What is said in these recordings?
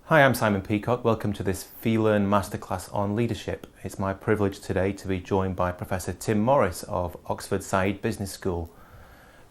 Hi, I'm Simon Peacock. Welcome to this VLearn Masterclass on Leadership. It's my privilege today to be joined by Professor Tim Morris of Oxford Said Business School.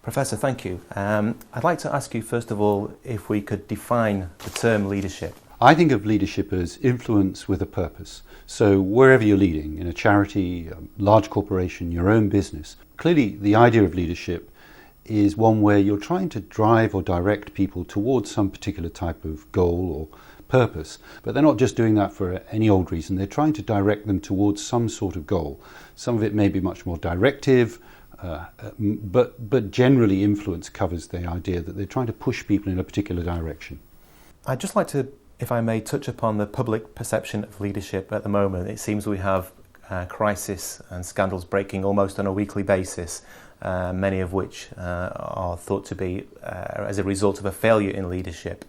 Professor, thank you. I'd like to ask you first of all if we could define the term leadership. I think of leadership as influence with a purpose. So wherever you're leading, in a charity, a large corporation, your own business, clearly the idea of leadership is one where you're trying to drive or direct people towards some particular type of goal or purpose. But they're not just doing that for any old reason. They're trying to direct them towards some sort of goal. Some of it may be much more directive, but generally influence covers the idea that they're trying to push people in a particular direction. I'd just like to, if I may, touch upon the public perception of leadership at the moment. It seems we have crisis and scandals breaking almost on a weekly basis, many of which are thought to be as a result of a failure in leadership.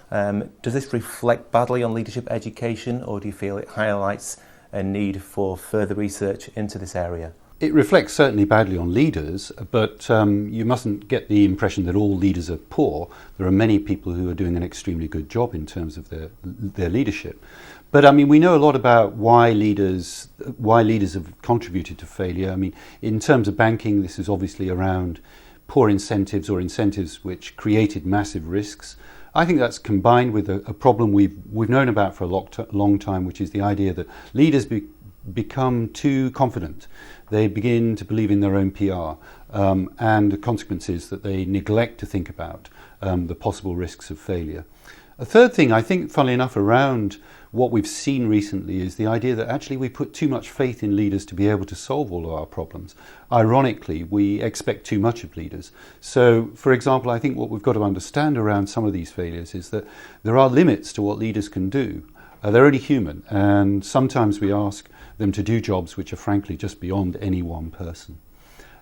Does this reflect badly on leadership education, or do you feel it highlights a need for further research into this area? It reflects certainly badly on leaders, but you mustn't get the impression that all leaders are poor. There are many people who are doing an extremely good job in terms of their leadership. But I mean, we know a lot about why leaders have contributed to failure. I mean, in terms of banking, this is obviously around poor incentives or incentives which created massive risks. I think that's combined with a problem we've known about for a long time, which is the idea that leaders become too confident. They begin to believe in their own PR, and the consequence is that they neglect to think about the possible risks of failure. A third thing, I think, funnily enough, around what we've seen recently is the idea that actually we put too much faith in leaders to be able to solve all of our problems. Ironically, we expect too much of leaders. So, for example, I think what we've got to understand around some of these failures is that there are limits to what leaders can do. They're only human, and sometimes we ask them to do jobs which are frankly just beyond any one person.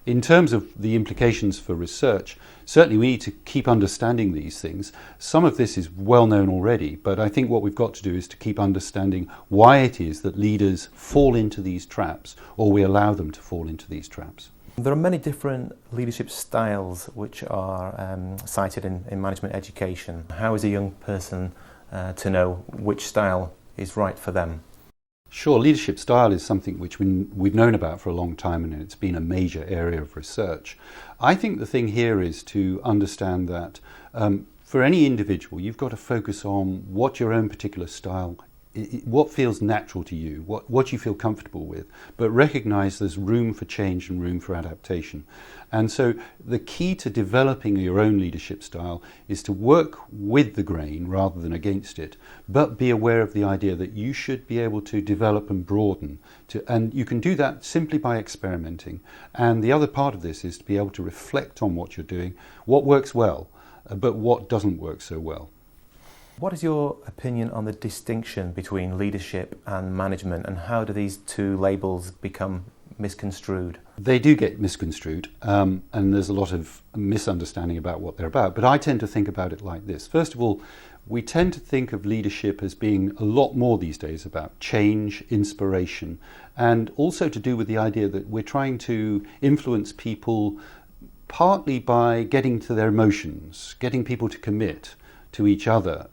In terms of the implications for research, certainly we need to keep understanding these things. Some of this is well known already, but I think what we've got to do is to keep understanding why it is that leaders fall into these traps, or we allow them to fall into these traps. There are many different leadership styles which are cited in management education. How is a young person to know which style is right for them? Sure, leadership style is something which we've known about for a long time, and it's been a major area of research. I think the thing here is to understand that for any individual, you've got to focus on what your own particular style, what feels natural to you, what you feel comfortable with, but recognize there's room for change and room for adaptation. And so the key to developing your own leadership style is to work with the grain rather than against it, but be aware of the idea that you should be able to develop and broaden. And you can do that simply by experimenting. And the other part of this is to be able to reflect on what you're doing, what works well, but what doesn't work so well. What is your opinion on the distinction between leadership and management, and how do these two labels become misconstrued? They do get misconstrued, and there's a lot of misunderstanding about what they're about. But I tend to think about it like this. First of all, we tend to think of leadership as being a lot more these days about change, inspiration, and also to do with the idea that we're trying to influence people partly by getting to their emotions, getting people to commit to each other,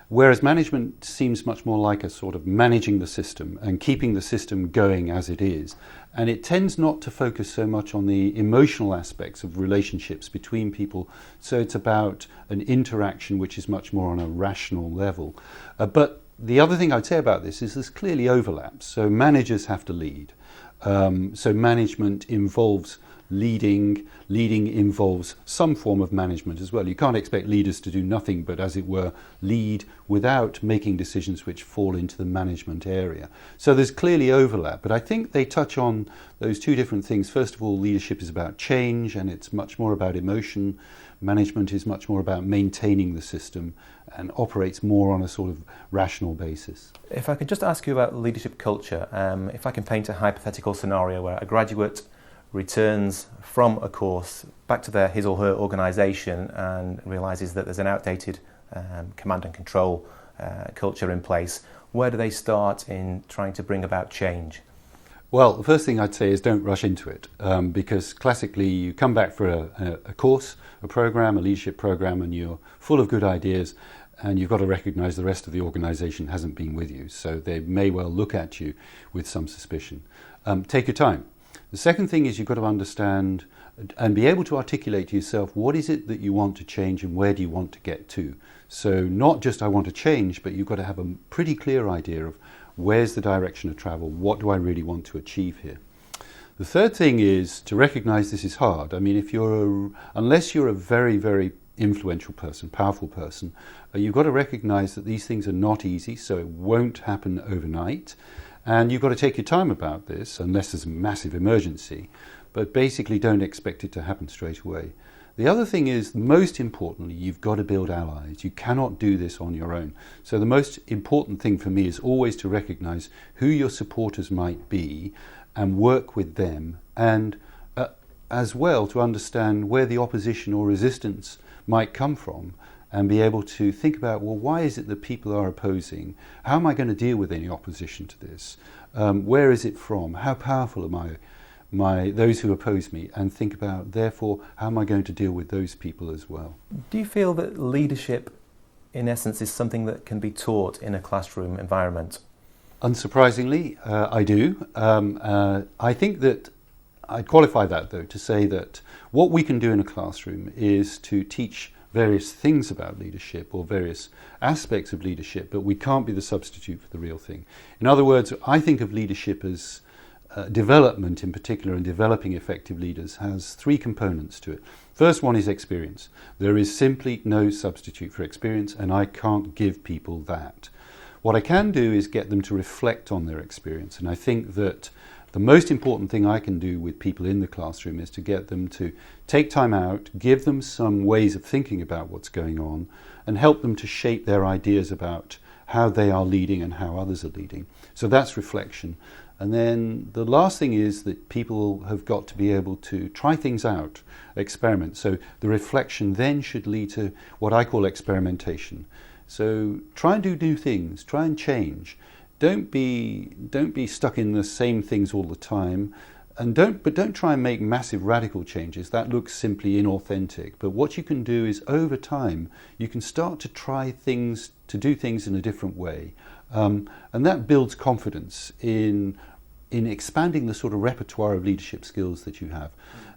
whereas management seems much more like a sort of managing the system and keeping the system going as it is. And it tends not to focus so much on the emotional aspects of relationships between people, so it's about an interaction which is much more on a rational level. But the other thing I'd say about this is there's clearly overlaps. So managers have to lead. So management involves leading involves some form of management as well. You can't expect leaders to do nothing but, as it were, lead without making decisions which fall into the management area. So there's clearly overlap, but I think they touch on those two different things. First of all, leadership is about change, and it's much more about emotion. Management is much more about maintaining the system and operates more on a sort of rational basis. If I could just ask you about leadership culture, if I can paint a hypothetical scenario where a graduate returns from a course back to his or her organisation and realises that there's an outdated command and control culture in place, where do they start in trying to bring about change? Well, the first thing I'd say is don't rush into it, because classically you come back for a course, a program, a leadership program, and you're full of good ideas, and you've got to recognize the rest of the organization hasn't been with you, so they may well look at you with some suspicion. Take your time. The second thing is you've got to understand and be able to articulate to yourself what is it that you want to change and where do you want to get to. So not just I want to change, but you've got to have a pretty clear idea of where's the direction of travel, what do I really want to achieve here. The third thing is to recognize this is hard. I mean, unless you're a very, very influential person, powerful person, you've got to recognize that these things are not easy, so it won't happen overnight. And you've got to take your time about this, unless there's a massive emergency, but basically don't expect it to happen straight away. The other thing is, most importantly, you've got to build allies. You cannot do this on your own. So the most important thing for me is always to recognize who your supporters might be and work with them, and as well to understand where the opposition or resistance might come from, and be able to think about, well, why is it that people are opposing? How am I going to deal with any opposition to this? Where is it from? How powerful am those who oppose me? And think about, therefore, how am I going to deal with those people as well? Do you feel that leadership, in essence, is something that can be taught in a classroom environment? Unsurprisingly, I do. I think that I'd qualify that, though, to say that what we can do in a classroom is to teach various things about leadership or various aspects of leadership, but we can't be the substitute for the real thing. In other words, I think of leadership as development in particular, and developing effective leaders has three components to it. First one is experience. There is simply no substitute for experience, and I can't give people that. What I can do is get them to reflect on their experience, and I think that the most important thing I can do with people in the classroom is to get them to take time out, give them some ways of thinking about what's going on, and help them to shape their ideas about how they are leading and how others are leading. So that's reflection. And then the last thing is that people have got to be able to try things out, experiment. So the reflection then should lead to what I call experimentation. So try and do new things, try and change. Don't be stuck in the same things all the time, and don't try and make massive radical changes. That looks simply inauthentic. But what you can do is, over time, you can start to try things, to do things in a different way, and that builds confidence in expanding the sort of repertoire of leadership skills that you have.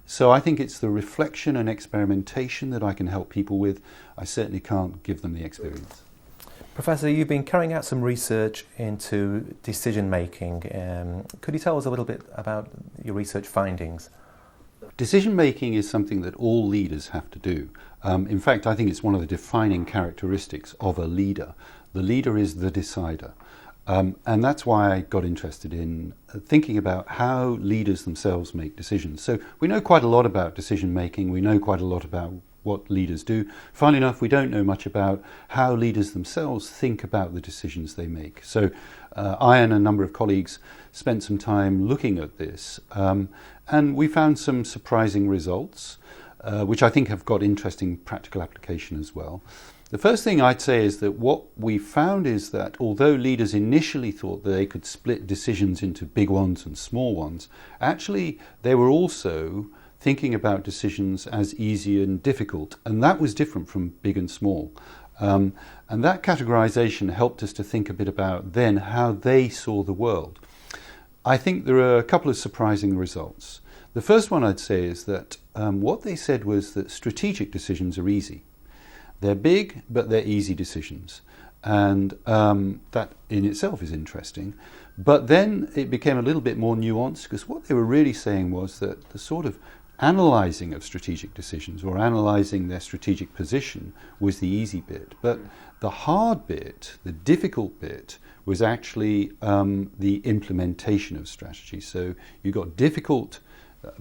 So I think it's the reflection and experimentation that I can help people with. I certainly can't give them the experience. Professor, you've been carrying out some research into decision making. Could you tell us a little bit about your research findings? Decision making is something that all leaders have to do. In fact, I think it's one of the defining characteristics of a leader. The leader is the decider. And that's why I got interested in thinking about how leaders themselves make decisions. So we know quite a lot about decision making. We know quite a lot about what leaders do. Funnily enough, we don't know much about how leaders themselves think about the decisions they make. So I and a number of colleagues spent some time looking at this, and we found some surprising results, which I think have got interesting practical application as well. The first thing I'd say is that what we found is that although leaders initially thought that they could split decisions into big ones and small ones, actually they were also thinking about decisions as easy and difficult, and that was different from big and small. And that categorization helped us to think a bit about then how they saw the world. I think there are a couple of surprising results. The first one I'd say is that what they said was that strategic decisions are easy. They're big, but they're easy decisions. And that in itself is interesting. But then it became a little bit more nuanced, because what they were really saying was that the sort of analysing of strategic decisions, or analysing their strategic position, was the easy bit. But the hard bit, the difficult bit, was actually the implementation of strategy. So you got difficult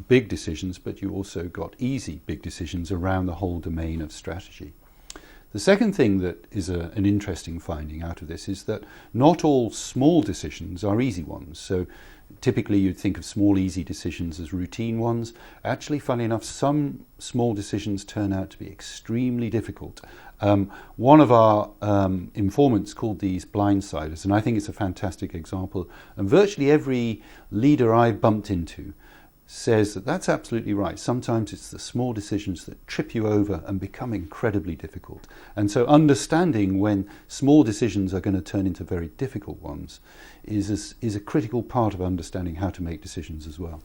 big decisions, but you also got easy big decisions around the whole domain of strategy. The second thing that is an interesting finding out of this is that not all small decisions are easy ones. So typically you'd think of small easy decisions as routine ones. Actually, funny enough, some small decisions turn out to be extremely difficult. One of our informants called these blindsiders, and I think it's a fantastic example. And virtually every leader I bumped into says that that's absolutely right. Sometimes it's the small decisions that trip you over and become incredibly difficult. And so understanding when small decisions are going to turn into very difficult ones is a critical part of understanding how to make decisions as well.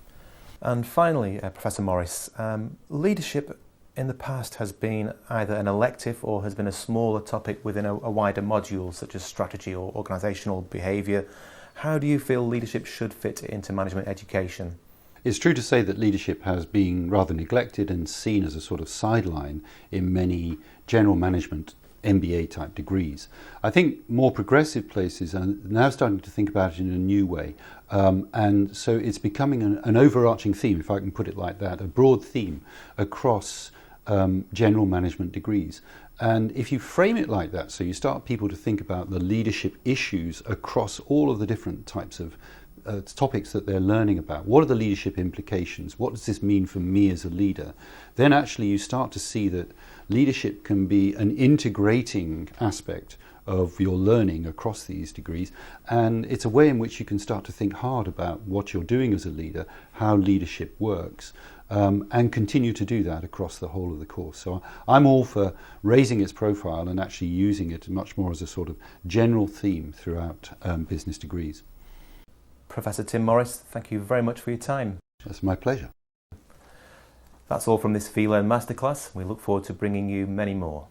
And finally, Professor Morris, leadership in the past has been either an elective or has been a smaller topic within a wider module, such as strategy or organisational behaviour. How do you feel leadership should fit into management education? It's true to say that leadership has been rather neglected and seen as a sort of sideline in many general management MBA type degrees. I think more progressive places are now starting to think about it in a new way. And so it's becoming an overarching theme, if I can put it like that, a broad theme across general management degrees. And if you frame it like that, so you start people to think about the leadership issues across all of the different types of topics that they're learning about. What are the leadership implications? What does this mean for me as a leader? Then actually you start to see that leadership can be an integrating aspect of your learning across these degrees, and it's a way in which you can start to think hard about what you're doing as a leader, how leadership works, and continue to do that across the whole of the course. So I'm all for raising its profile and actually using it much more as a sort of general theme throughout business degrees. Professor Tim Morris, thank you very much for your time. It's my pleasure. That's all from this VLearn Masterclass. We look forward to bringing you many more.